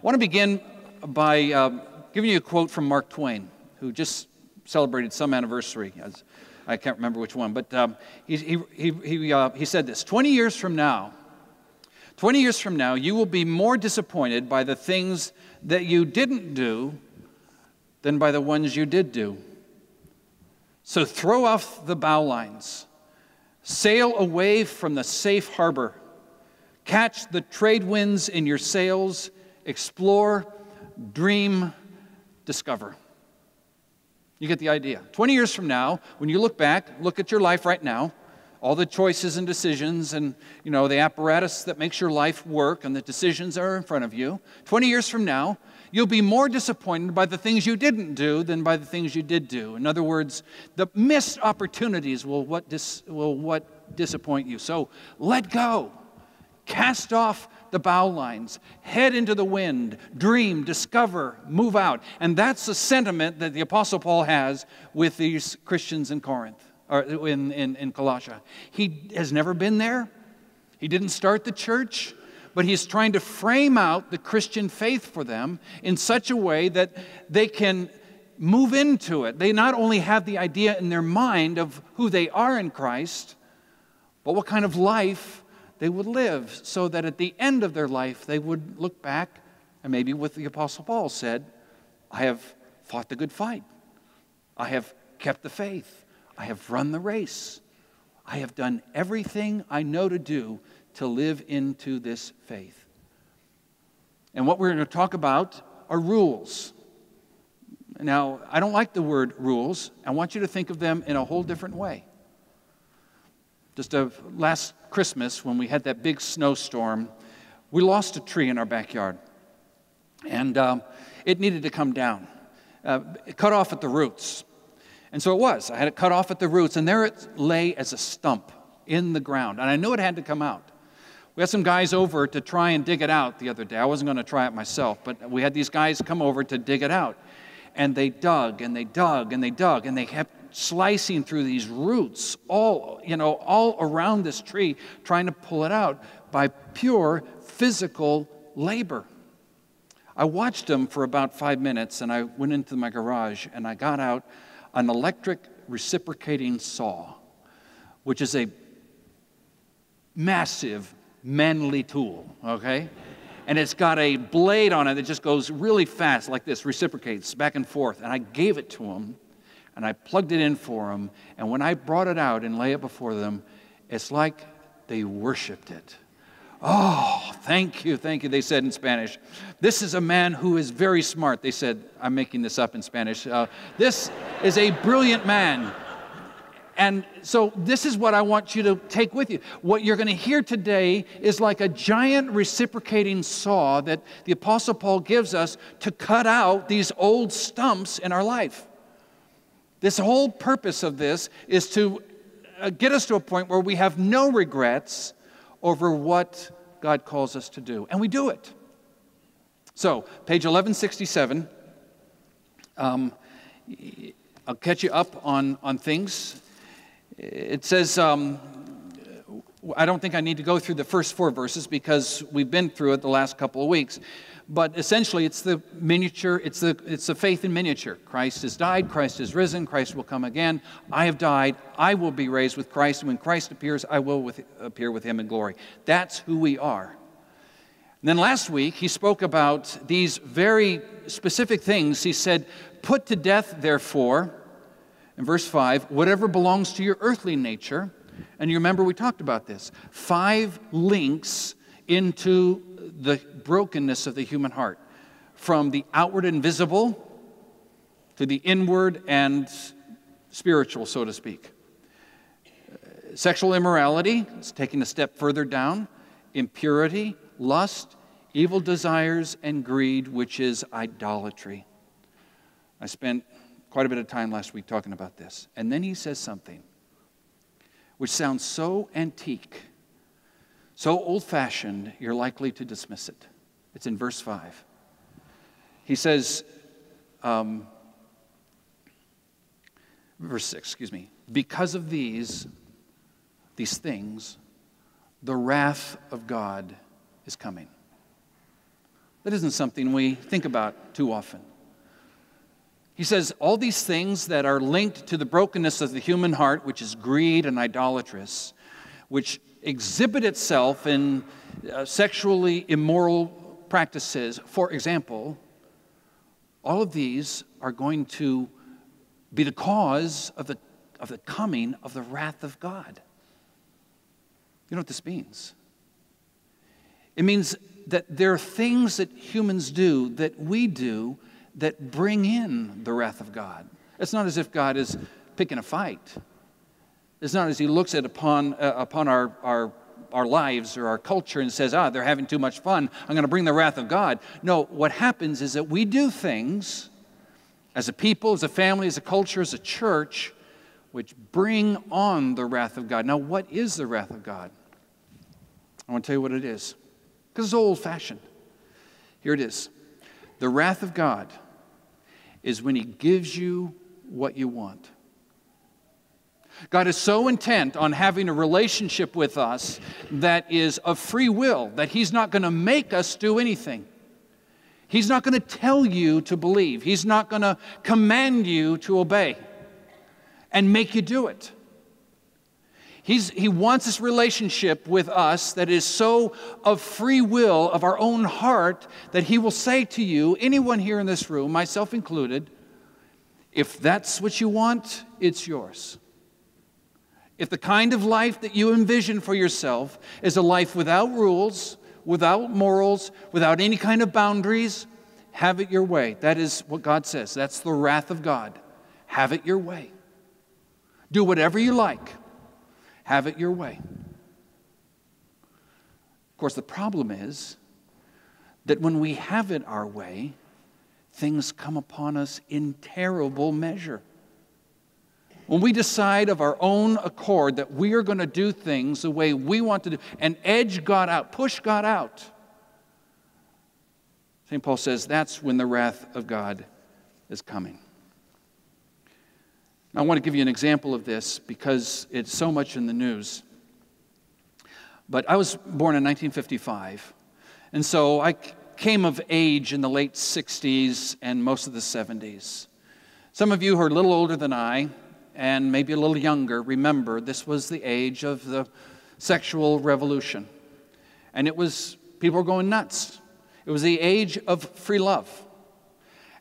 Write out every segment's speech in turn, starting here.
want to begin by giving you a quote from Mark Twain, who just celebrated some anniversary. I can't remember which one, but he said this: 20 years from now, you will be more disappointed by the things that you didn't do than by the ones you did do. So throw off the bowlines, sail away from the safe harbor, catch the trade winds in your sails, explore, dream, discover. You get the idea. 20 years from now, when you look back, look at your life right now, all the choices and decisions and, the apparatus that makes your life work and the decisions are in front of you. 20 years from now, you'll be more disappointed by the things you didn't do than by the things you did do. In other words, the missed opportunities will what disappoint you. So let go. Cast off the bowlines. Head into the wind. Dream, discover, move out. And that's the sentiment that the Apostle Paul has with these Christians in Corinth, or in Colossia. He has never been there. He didn't start the church. But he's trying to frame out the Christian faith for them in such a way that they can move into it. They not only have the idea in their mind of who they are in Christ, but what kind of life they would live, so that at the end of their life they would look back and maybe what the Apostle Paul said, I have fought the good fight. I have kept the faith. I have run the race. I have done everything I know to do to live into this faith. And what we're going to talk about are rules. Now, I don't like the word rules. I want you to think of them in a whole different way. Just last Christmas, when we had that big snowstorm, we lost a tree in our backyard. And it needed to come down. It cut off at the roots. And so it was. I had it cut off at the roots, and there it lay as a stump in the ground. And I knew it had to come out. We had some guys over to try and dig it out the other day. I wasn't going to try it myself, but we had these guys come over to dig it out. And they dug, and they dug, and they dug, and they kept slicing through these roots all around this tree, trying to pull it out by pure physical labor. I watched them for about 5 minutes, and I went into my garage, and I got out an electric reciprocating saw, which is a massive, manly tool, okay? And it's got a blade on it that just goes really fast, like this, reciprocates back and forth. And I gave it to them, and I plugged it in for them. And when I brought it out and lay it before them, it's like they worshiped it. Oh, thank you, they said in Spanish. This is a man who is very smart. They said, I'm making this up in Spanish. This is a brilliant man. And so this is what I want you to take with you. What you're going to hear today is like a giant reciprocating saw that the Apostle Paul gives us to cut out these old stumps in our life. This whole purpose of this is to get us to a point where we have no regrets over what God calls us to do. And we do it. So, page 1167. I'll catch you up on things. It says, I don't think I need to go through the first 4 verses because we've been through it the last couple of weeks. But essentially, it's the miniature, it's the faith in miniature. Christ has died, Christ has risen, Christ will come again. I have died, I will be raised with Christ, and when Christ appears, I will appear with him in glory. That's who we are. And then last week, he spoke about these very specific things. He said, put to death, therefore, in verse 5, whatever belongs to your earthly nature. And you remember we talked about this. 5 links into the brokenness of the human heart. From the outward and visible to the inward and spiritual, so to speak. Sexual immorality is taking a step further down. Impurity, lust, evil desires, and greed, which is idolatry. I spent quite a bit of time last week talking about this. And then he says something which sounds so antique, so old-fashioned, you're likely to dismiss it. It's in verse 5. He says, verse 6, because of these things, the wrath of God is coming. That isn't something we think about too often. He says all these things that are linked to the brokenness of the human heart, which is greed and idolatrous, which exhibit itself in sexually immoral practices, for example, all of these are going to be the cause of the coming of the wrath of God. You know what this means? It means that there are things that humans do, that we do, that bring in the wrath of God. It's not as if God is picking a fight. It's not as he looks upon our lives or our culture and says, they're having too much fun, I'm going to bring the wrath of God. No, what happens is that we do things as a people, as a family, as a culture, as a church, which bring on the wrath of God. Now, what is the wrath of God? I want to tell you what it is, because it's old-fashioned. Here it is. The wrath of God is when he gives you what you want. God is so intent on having a relationship with us that is of free will, that he's not going to make us do anything. He's not going to tell you to believe. He's not going to command you to obey and make you do it. He wants this relationship with us that is so of free will, of our own heart, that he will say to you, anyone here in this room, myself included, if that's what you want, it's yours. If the kind of life that you envision for yourself is a life without rules, without morals, without any kind of boundaries, have it your way. That is what God says. That's the wrath of God. Have it your way. Do whatever you like. Have it your way. Of course, the problem is that when we have it our way, things come upon us in terrible measure. When we decide of our own accord that we are going to do things the way we want to do and edge God out, push God out, St. Paul says that's when the wrath of God is coming. I want to give you an example of this because it's so much in the news. But I was born in 1955, and so I came of age in the late 60s and most of the 70s. Some of you who are a little older than I, and maybe a little younger, remember this was the age of the sexual revolution. And people were going nuts. It was the age of free love.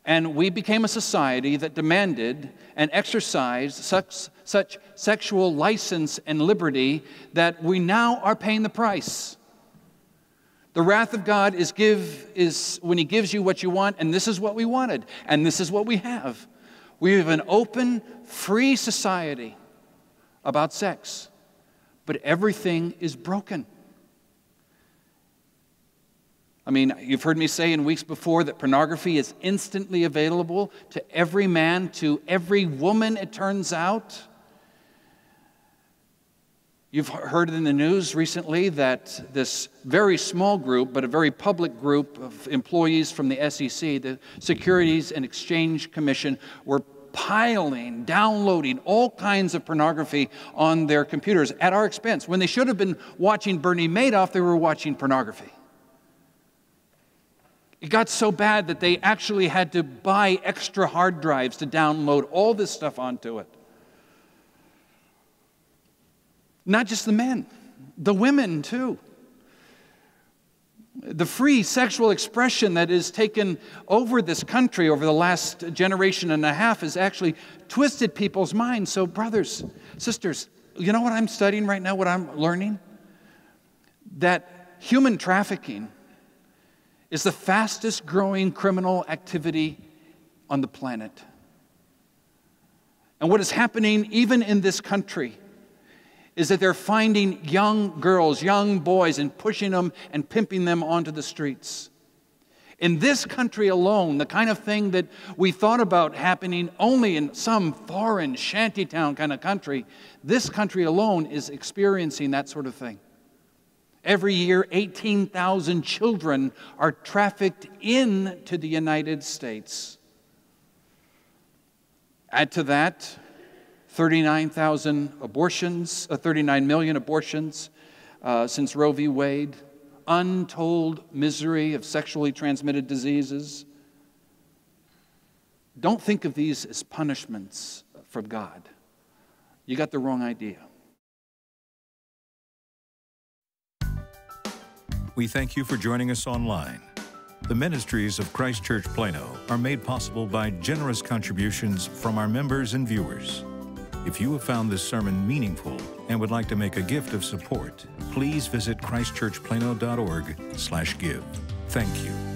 And we became a society that demanded and exercised such sexual license and liberty that we now are paying the price. The wrath of God is when he gives you what you want, and this is what we wanted, and this is what we have. We have an open, free society about sex, but everything is broken. I mean, you've heard me say in weeks before that pornography is instantly available to every man, to every woman, it turns out. You've heard in the news recently that this very small group, but a very public group of employees from the SEC, the Securities and Exchange Commission, were downloading all kinds of pornography on their computers at our expense. When they should have been watching Bernie Madoff, they were watching pornography. It got so bad that they actually had to buy extra hard drives to download all this stuff onto it. Not just the men, the women too. The free sexual expression that has taken over this country over the last generation and a half has actually twisted people's minds. So brothers, sisters, you know what I'm studying right now, what I'm learning? That human trafficking is the fastest growing criminal activity on the planet. And what is happening even in this country is that they're finding young girls, young boys, and pushing them and pimping them onto the streets. In this country alone, the kind of thing that we thought about happening only in some foreign shantytown kind of country, this country alone is experiencing that sort of thing. Every year, 18,000 children are trafficked into the United States. Add to that 39 million abortions since Roe v. Wade, untold misery of sexually transmitted diseases. Don't think of these as punishments from God. You got the wrong idea. We thank you for joining us online. The ministries of Christ Church Plano are made possible by generous contributions from our members and viewers. If you have found this sermon meaningful and would like to make a gift of support, please visit christchurchplano.org/give. Thank you.